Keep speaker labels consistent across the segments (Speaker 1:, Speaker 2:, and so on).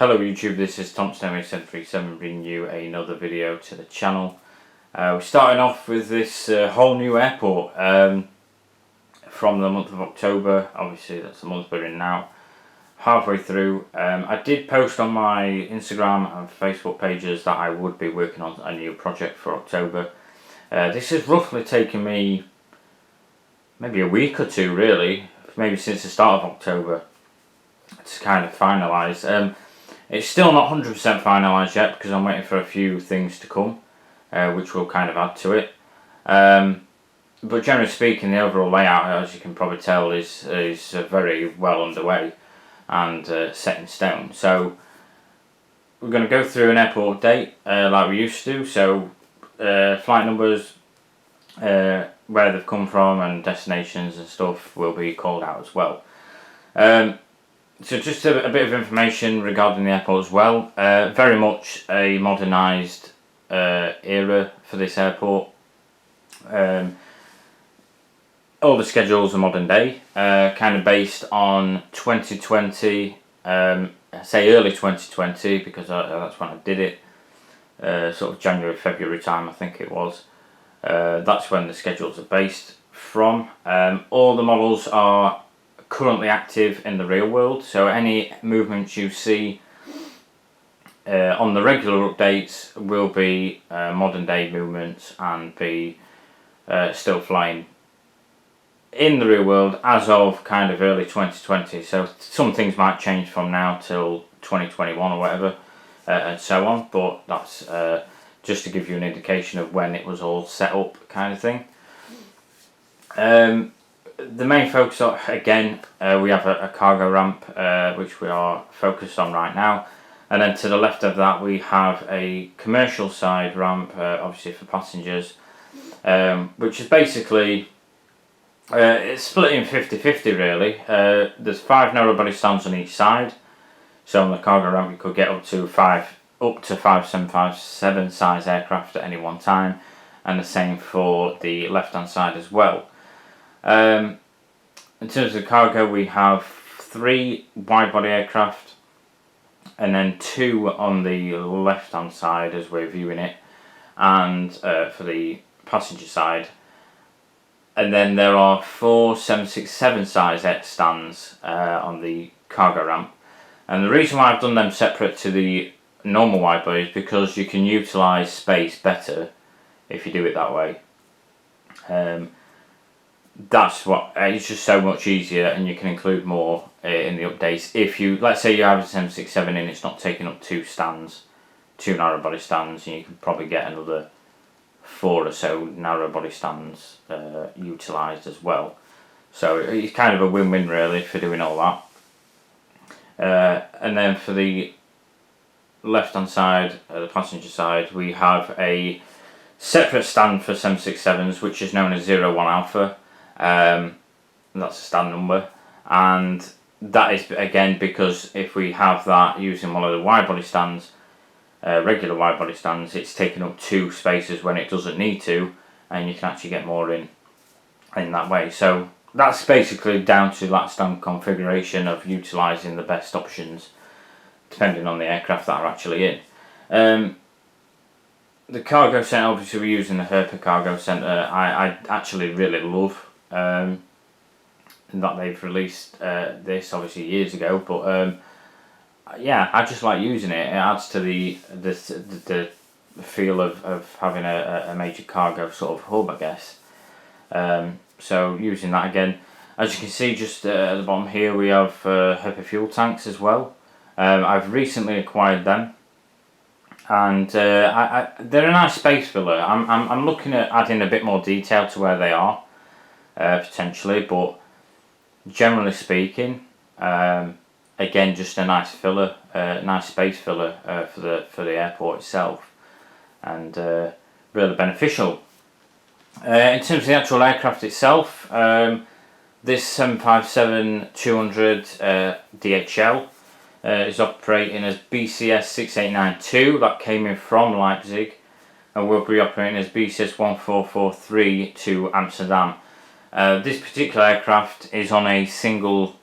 Speaker 1: Hello YouTube, this is Thompson737 bringing you another video to the channel. We're starting off with this whole new airport from the month of October. Obviously that's the month we're in now, halfway through. I did post on my Instagram and Facebook pages that I would be working on a new project for October. This has roughly taken me maybe a week or two, really, maybe since the start of October, to kind of finalise. It's still not 100% finalised yet because I'm waiting for a few things to come, which will kind of add to it. But generally speaking, the overall layout, as you can probably tell, is very well underway and set in stone. So we're going to go through an airport update like we used to. So flight numbers, where they've come from, and destinations and stuff will be called out as well. So just a bit of information regarding the airport as well. Very much a modernised era for this airport. All the schedules are modern day, kind of based on 2020, I say early 2020 because that's when I did it, sort of January, February time I think it was. That's when the schedules are based from. All the models are currently active in the real world, so any movements you see on the regular updates will be modern day movements and be still flying in the real world as of kind of early 2020. So some things might change from now till 2021 or whatever, and so on, but that's just to give you an indication of when it was all set up, kind of thing. The main focus, again, we have a cargo ramp which we are focused on right now, and then to the left of that we have a commercial side ramp, obviously for passengers, which is basically it's split in 50-50 really. There's 5 narrow body stands on each side, so on the cargo ramp you could get up to 5 757 size aircraft at any one time, and the same for the left hand side as well. In terms of cargo, we have 3 wide-body aircraft and then 2 on the left-hand side as we're viewing it, and for the passenger side. And then there are 4 767 size stands on the cargo ramp. And the reason why I've done them separate to the normal wide-body is because you can utilise space better if you do it that way. That's what, it's just so much easier, and you can include more in the updates. If you, let's say you have a 767 in, it's not taking up 2 stands, 2 narrow body stands, and you can probably get another 4 or so narrow body stands utilised as well. So it's kind of a win-win really for doing all that. And then for the left hand side, the passenger side, we have a separate stand for 767s which is known as 01 Alpha. That's a stand number, and that is again because if we have that using one of the wide body stands, regular wide body stands, it's taking up 2 spaces when it doesn't need to, and you can actually get more in that way. So that's basically down to that stand configuration of utilising the best options depending on the aircraft that are actually in. The cargo centre, obviously we're using the Herpa cargo centre. I actually really love that they've released this obviously years ago, but yeah, I just like using it. It adds to the feel of having a major cargo sort of hub, I guess. So using that again, as you can see just at the bottom here we have Herpa fuel tanks as well. I've recently acquired them, and they're a nice space filler. I'm looking at adding a bit more detail to where they are, potentially, but generally speaking, again, just a nice filler, nice space filler for the airport itself, and really beneficial. In terms of the actual aircraft itself, this 757-200 DHL is operating as BCS 6892. That came in from Leipzig, and will be operating as BCS 1443 to Amsterdam. This particular aircraft is on a single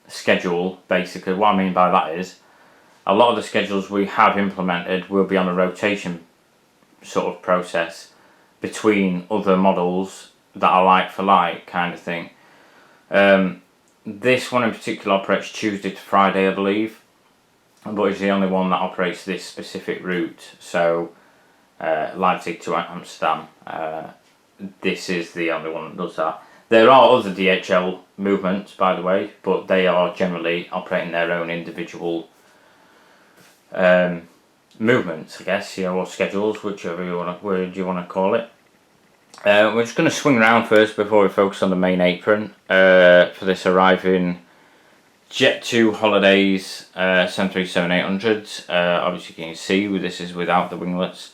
Speaker 1: schedule, basically. What I mean by that is, a lot of the schedules we have implemented will be on a rotation sort of process between other models that are like for like kind of thing. This one in particular operates Tuesday to Friday, I believe, but it's the only one that operates this specific route. So Leipzig to Amsterdam, this is the only one that does that. There are other DHL movements, by the way, but they are generally operating their own individual movements, I guess, or schedules, whichever you want to call it. We're just going to swing around first before we focus on the main apron for this arriving Jet2 Holidays 737-800s. Obviously, you can see this is without the winglets.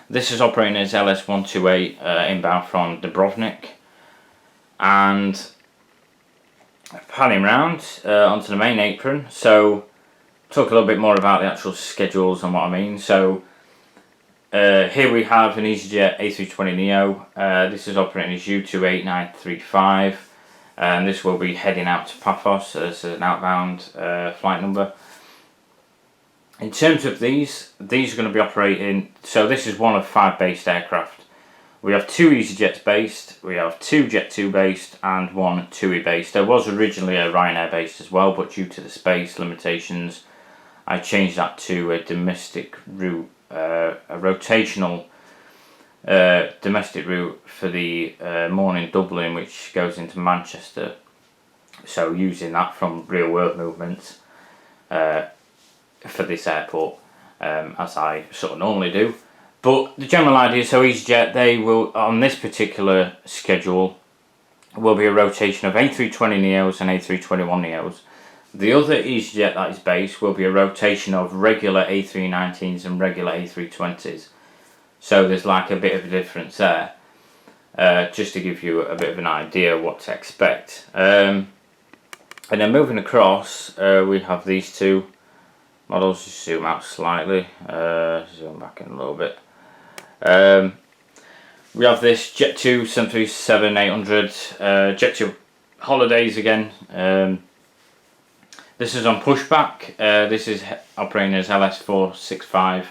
Speaker 1: This is operating as LS128 inbound from Dubrovnik. And panning round onto the main apron. So, talk a little bit more about the actual schedules and what I mean. So, here we have an EasyJet A320neo. This is operating as U28935, and this will be heading out to Paphos. So this is an outbound flight number. In terms of these are going to be operating. So this is one of 5 based aircraft. We have 2 EasyJets based, we have 2 Jet2 based, and 1 TUI based. There was originally a Ryanair based as well, but due to the space limitations, I changed that to a domestic route. A rotational domestic route for the morning Dublin, which goes into Manchester. So using that from real world movements for this airport, as I sort of normally do. But the general idea, so EasyJet, they will, on this particular schedule, will be a rotation of A320neos and A321neos. The other EasyJet that is based will be a rotation of regular A319s and regular A320s. So there's like a bit of a difference there, just to give you a bit of an idea what to expect. And then moving across, we have these 2 models. Just zoom out slightly, zoom back in a little bit. We have this Jet2 737-800, Jet2 Holidays again. This is on pushback. This is operating as LS465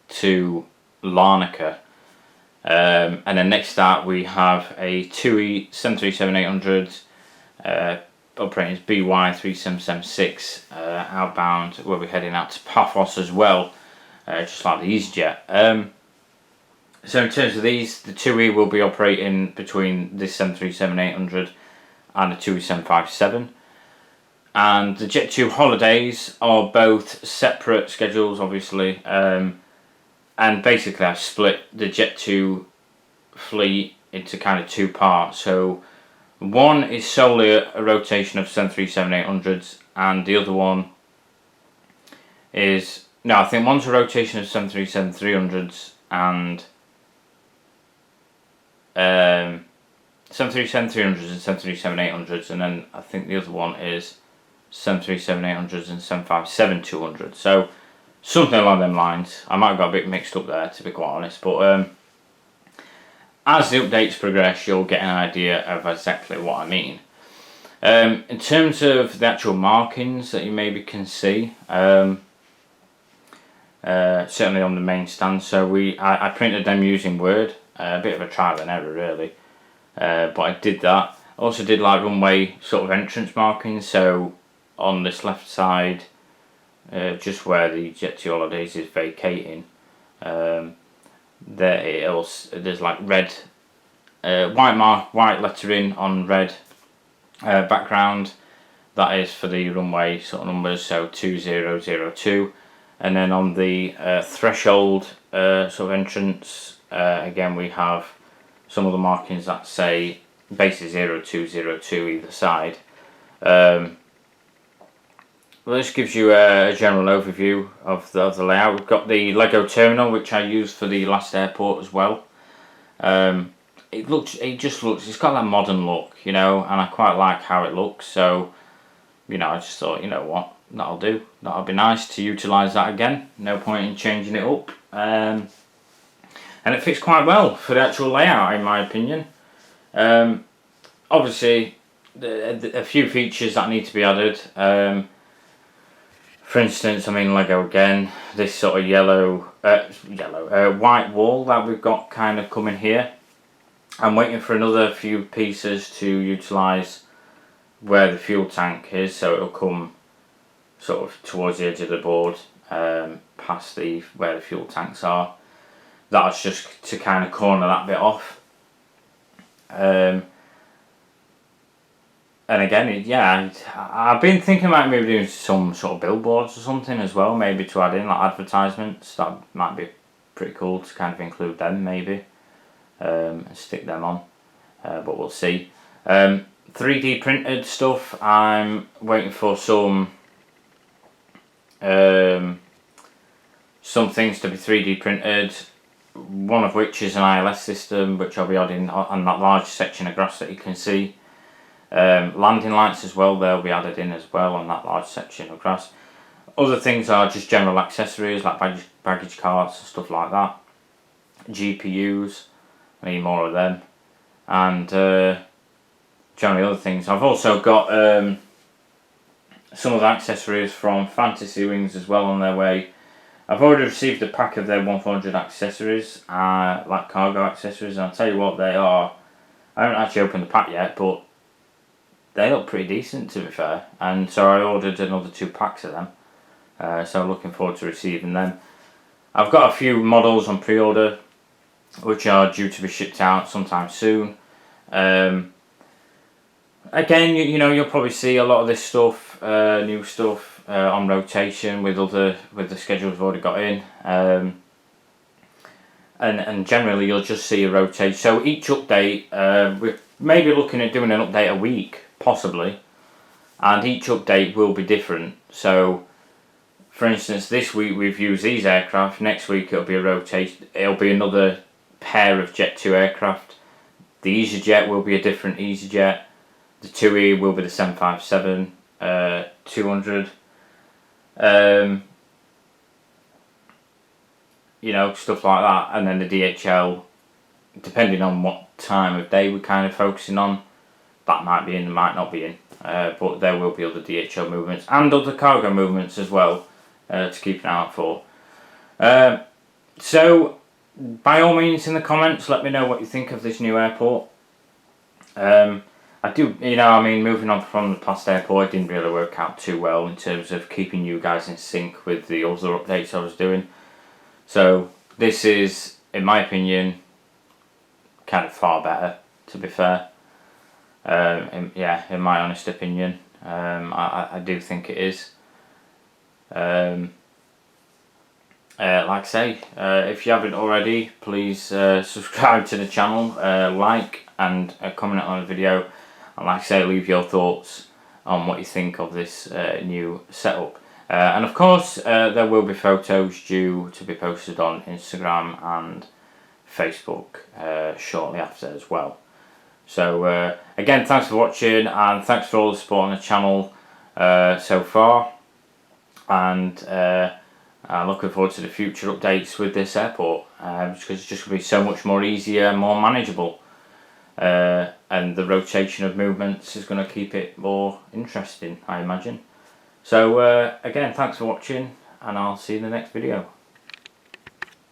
Speaker 1: to Larnaca. And then next up we have a TUI 737-800 operating as BY3776 outbound. We'll be heading out to Paphos as well, just like the EasyJet. So in terms of these, the TUI will be operating between this 737-800 and the TUI 757. And the Jet2 Holidays are both separate schedules, obviously. And basically I've split the Jet2 fleet into kind of 2 parts. So one is solely a rotation of 737-800s, and the other one is, no, I think one's a rotation of 737-300s and 737-300s and 737-800s, and then I think the other one is 737-800s and 757-200s. So something along them lines. I might have got a bit mixed up there, to be quite honest, but as the updates progress, you'll get an idea of exactly what I mean. In terms of the actual markings that you maybe can see, certainly on the main stand, so I printed them using Word, a bit of a trial and error really, but I did that. Also did like runway sort of entrance markings, so on this left side, just where the Jet2 Holidays is vacating, there's like red, white lettering on red background. That is for the runway sort of numbers, so 2002. And then on the threshold sort of entrance, again we have some of the markings that say basically 0202 either side. Well, this gives you a general overview of the layout. We've got the Lego terminal, which I used for the last airport as well. It's got that modern look, you know, and I quite like how it looks. So, you know, I just thought, you know what, that'll do. That'll be nice to utilise that again. No point in changing it up. And it fits quite well for the actual layout, in my opinion. Obviously, a few features that need to be added. For instance, I mean Lego again, this sort of white wall that we've got kind of coming here. I'm waiting for another few pieces to utilise where the fuel tank is, so it'll come sort of towards the edge of the board, past where the fuel tanks are. That's just to kind of corner that bit off. And again, yeah, I've been thinking about maybe doing some sort of billboards or something as well, maybe to add in like advertisements. That might be pretty cool to kind of include them maybe, and stick them on, but we'll see. 3D printed stuff, I'm waiting for some things to be 3D printed, one of which is an ILS system, which I'll be adding on that large section of grass that you can see. Landing lights as well, they'll be added in as well on that large section of grass. Other things are just general accessories like baggage carts and stuff like that. GPUs, I need more of them. And generally other things. I've also got some of the accessories from Fantasy Wings as well on their way. I've already received a pack of their 100 accessories, like cargo accessories, and I'll tell you what they are. I haven't actually opened the pack yet, but they look pretty decent to be fair, and so I ordered another 2 packs of them, so I'm looking forward to receiving them. I've got a few models on pre-order which are due to be shipped out sometime soon. Again, you know, you'll probably see a lot of this stuff, new stuff, on rotation with the schedules we've already got in, and generally you'll just see a rotation. So each update, we're maybe looking at doing an update a week, possibly, and each update will be different. So for instance, this week we've used these aircraft, next week it'll be a rotation, it'll be another pair of Jet 2 aircraft. The EasyJet will be a different EasyJet, the 2E will be the 757 200, you know, stuff like that. And then the DHL, depending on what time of day we're kind of focusing on, that might be in, and might not be in, but there will be other DHL movements and other cargo movements as well, to keep an eye out for. So by all means in the comments let me know what you think of this new airport. I do, you know, I mean, moving on from the past airport, it didn't really work out too well in terms of keeping you guys in sync with the other updates I was doing. So this is, in my opinion, kind of far better, to be fair. In my honest opinion, I do think it is. Like I say, if you haven't already, please subscribe to the channel, like and comment on the video, and like I say, leave your thoughts on what you think of this new setup. And of course, there will be photos due to be posted on Instagram and Facebook shortly after as well. So again, thanks for watching, and thanks for all the support on the channel so far, and I'm looking forward to the future updates with this airport, because it's just going to be so much more easier, more manageable, and the rotation of movements is going to keep it more interesting, I imagine. So again, thanks for watching, and I'll see you in the next video.